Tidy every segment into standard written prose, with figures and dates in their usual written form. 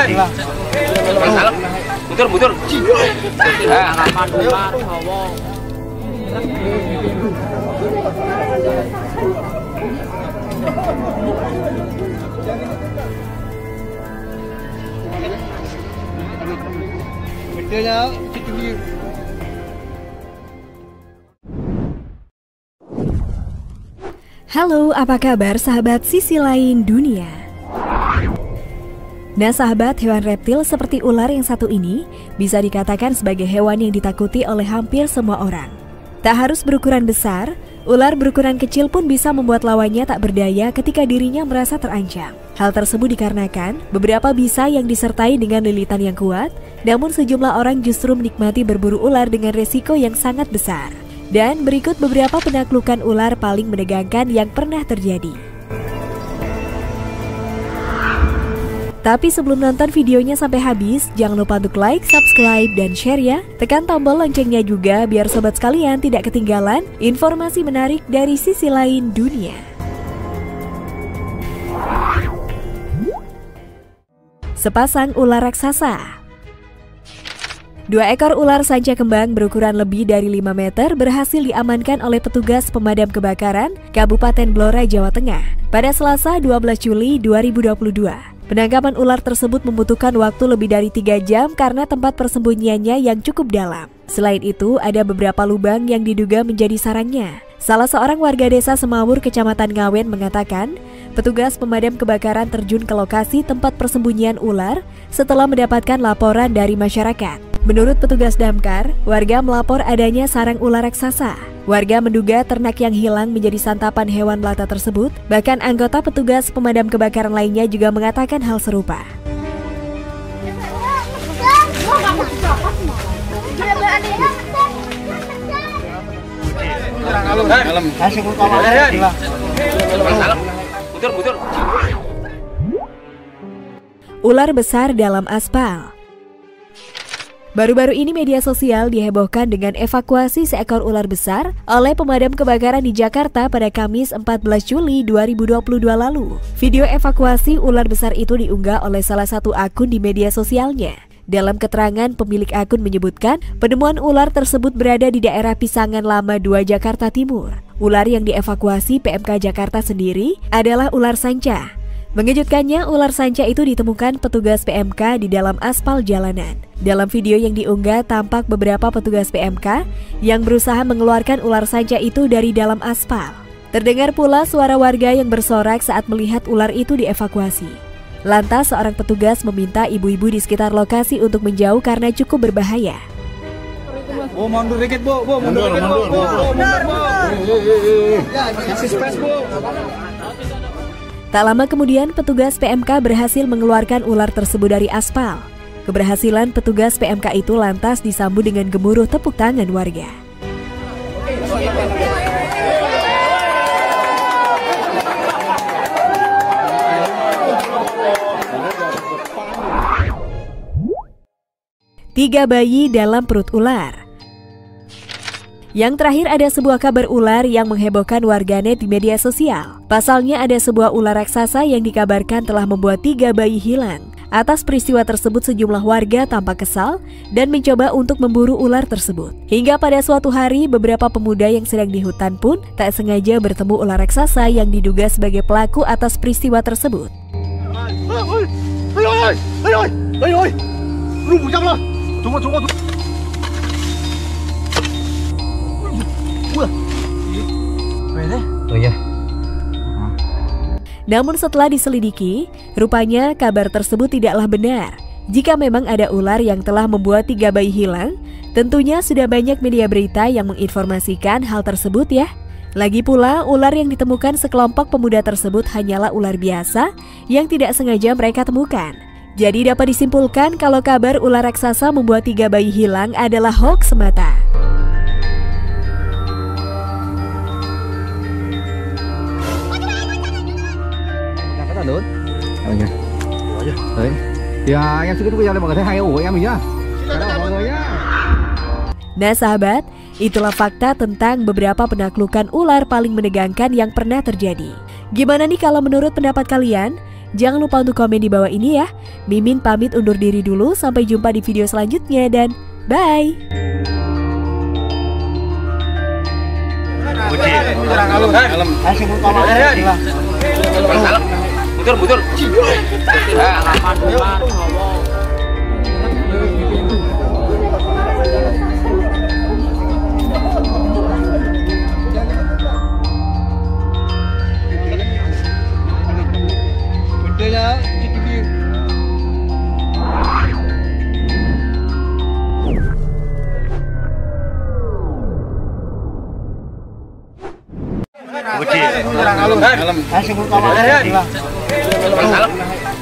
Muter. Halo, apa kabar sahabat sisi lain dunia? Nah sahabat, hewan reptil seperti ular yang satu ini bisa dikatakan sebagai hewan yang ditakuti oleh hampir semua orang. Tak harus berukuran besar, ular berukuran kecil pun bisa membuat lawannya tak berdaya ketika dirinya merasa terancam. Hal tersebut dikarenakan beberapa bisa yang disertai dengan lilitan yang kuat, namun sejumlah orang justru menikmati berburu ular dengan resiko yang sangat besar. Dan berikut beberapa penaklukan ular paling menegangkan yang pernah terjadi. Tapi sebelum nonton videonya sampai habis, jangan lupa untuk like, subscribe, dan share ya. Tekan tombol loncengnya juga biar sobat sekalian tidak ketinggalan informasi menarik dari sisi lain dunia. Sepasang ular raksasa. 2 ekor ular sanca kembang berukuran lebih dari 5 meter berhasil diamankan oleh petugas pemadam kebakaran Kabupaten Blora, Jawa Tengah pada Selasa 12 Juli 2022. Penangkapan ular tersebut membutuhkan waktu lebih dari 3 jam karena tempat persembunyiannya yang cukup dalam. Selain itu, ada beberapa lubang yang diduga menjadi sarangnya. Salah seorang warga desa Semawur, Kecamatan Ngawen mengatakan, petugas pemadam kebakaran terjun ke lokasi tempat persembunyian ular setelah mendapatkan laporan dari masyarakat. Menurut petugas damkar, warga melapor adanya sarang ular raksasa. Warga menduga ternak yang hilang menjadi santapan hewan melata tersebut. Bahkan anggota petugas pemadam kebakaran lainnya juga mengatakan hal serupa. Ular besar dalam aspal. Baru-baru ini media sosial dihebohkan dengan evakuasi seekor ular besar oleh pemadam kebakaran di Jakarta pada Kamis 14 Juli 2022 lalu. Video evakuasi ular besar itu diunggah oleh salah satu akun di media sosialnya. Dalam keterangan, pemilik akun menyebutkan penemuan ular tersebut berada di daerah Pisangan Lama 2, Jakarta Timur. Ular yang dievakuasi PMK Jakarta sendiri adalah ular sanca. Mengejutkannya, ular sanca itu ditemukan petugas PMK di dalam aspal jalanan. Dalam video yang diunggah, tampak beberapa petugas PMK yang berusaha mengeluarkan ular sanca itu dari dalam aspal. Terdengar pula suara warga yang bersorak saat melihat ular itu dievakuasi. Lantas, seorang petugas meminta ibu-ibu di sekitar lokasi untuk menjauh karena cukup berbahaya. Bu, mundur dikit, Bu. Mundur. Kasih space, Bu. Tak lama kemudian, petugas PMK berhasil mengeluarkan ular tersebut dari aspal. Keberhasilan petugas PMK itu lantas disambut dengan gemuruh tepuk tangan warga. Tiga bayi dalam perut ular. Yang terakhir ada sebuah kabar ular yang menghebohkan warganet di media sosial. Pasalnya ada sebuah ular raksasa yang dikabarkan telah membuat 3 bayi hilang. Atas peristiwa tersebut sejumlah warga tampak kesal dan mencoba untuk memburu ular tersebut. Hingga pada suatu hari beberapa pemuda yang sedang di hutan pun tak sengaja bertemu ular raksasa yang diduga sebagai pelaku atas peristiwa tersebut. Namun setelah diselidiki, rupanya kabar tersebut tidaklah benar. Jika memang ada ular yang telah membuat 3 bayi hilang, tentunya sudah banyak media berita yang menginformasikan hal tersebut ya. Lagi pula, ular yang ditemukan sekelompok pemuda tersebut hanyalah ular biasa yang tidak sengaja mereka temukan. Jadi dapat disimpulkan kalau kabar ular raksasa membuat 3 bayi hilang adalah hoax semata. Lớn. Anh ơi. Đấy. Thì anh em sẽ tiếp tục mọi người thấy hay ủ của em mình nhá. Mọi người nhá. Nah sahabat, itulah fakta tentang beberapa penaklukan ular paling menegangkan yang pernah terjadi. Gimana nih kalau menurut pendapat kalian? Jangan lupa untuk komen di bawah ini ya. Mimin pamit undur diri dulu, sampai jumpa di video selanjutnya dan bye!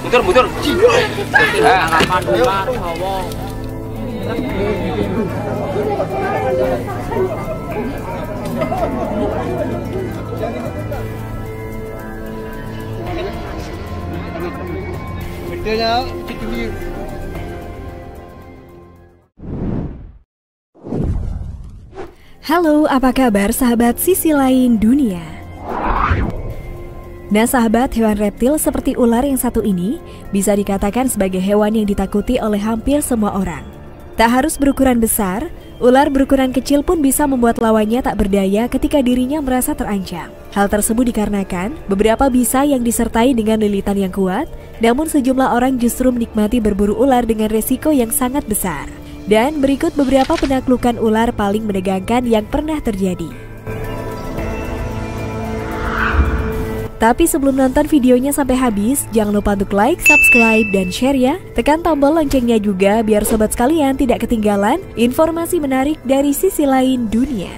Muter. Muter. Halo, apa kabar sahabat sisi lain dunia? Nah sahabat, hewan reptil seperti ular yang satu ini bisa dikatakan sebagai hewan yang ditakuti oleh hampir semua orang. Tak harus berukuran besar, ular berukuran kecil pun bisa membuat lawannya tak berdaya ketika dirinya merasa terancam. Hal tersebut dikarenakan beberapa bisa yang disertai dengan lilitan yang kuat, namun sejumlah orang justru menikmati berburu ular dengan resiko yang sangat besar. Dan berikut beberapa penaklukan ular paling menegangkan yang pernah terjadi. Tapi sebelum nonton videonya sampai habis, jangan lupa untuk like, subscribe, dan share ya. Tekan tombol loncengnya juga biar sobat sekalian tidak ketinggalan informasi menarik dari sisi lain dunia.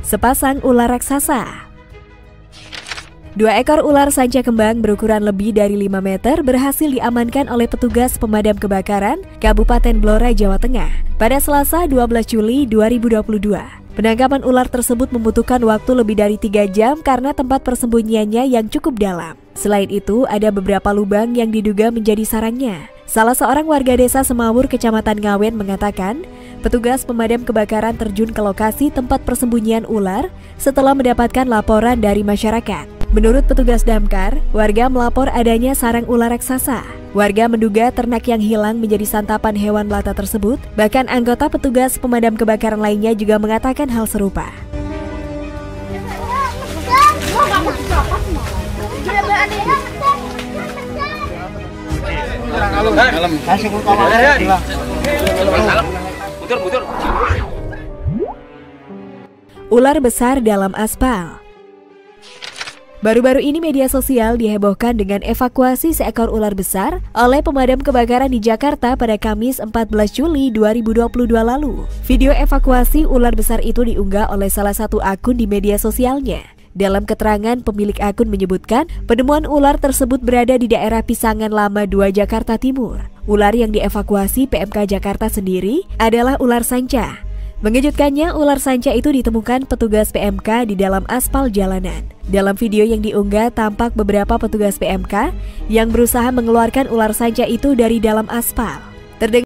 Sepasang ular raksasa. 2 ekor ular sanca kembang berukuran lebih dari 5 meter berhasil diamankan oleh petugas pemadam kebakaran Kabupaten Blora, Jawa Tengah pada Selasa 12 Juli 2022. Penangkapan ular tersebut membutuhkan waktu lebih dari 3 jam karena tempat persembunyiannya yang cukup dalam. Selain itu, ada beberapa lubang yang diduga menjadi sarangnya. Salah seorang warga desa Semawur, Kecamatan Ngawen mengatakan, petugas pemadam kebakaran terjun ke lokasi tempat persembunyian ular setelah mendapatkan laporan dari masyarakat. Menurut petugas damkar, warga melapor adanya sarang ular raksasa. Warga menduga ternak yang hilang menjadi santapan hewan melata tersebut. Bahkan anggota petugas pemadam kebakaran lainnya juga mengatakan hal serupa. Ular besar dalam aspal. Baru-baru ini media sosial dihebohkan dengan evakuasi seekor ular besar oleh pemadam kebakaran di Jakarta pada Kamis 14 Juli 2022 lalu. Video evakuasi ular besar itu diunggah oleh salah satu akun di media sosialnya. Dalam keterangan, pemilik akun menyebutkan penemuan ular tersebut berada di daerah Pisangan Lama 2, Jakarta Timur. Ular yang dievakuasi PMK Jakarta sendiri adalah ular sanca. Mengejutkannya, ular sanca itu ditemukan petugas PMK di dalam aspal jalanan. Dalam video yang diunggah, tampak beberapa petugas PMK yang berusaha mengeluarkan ular sanca itu dari dalam aspal.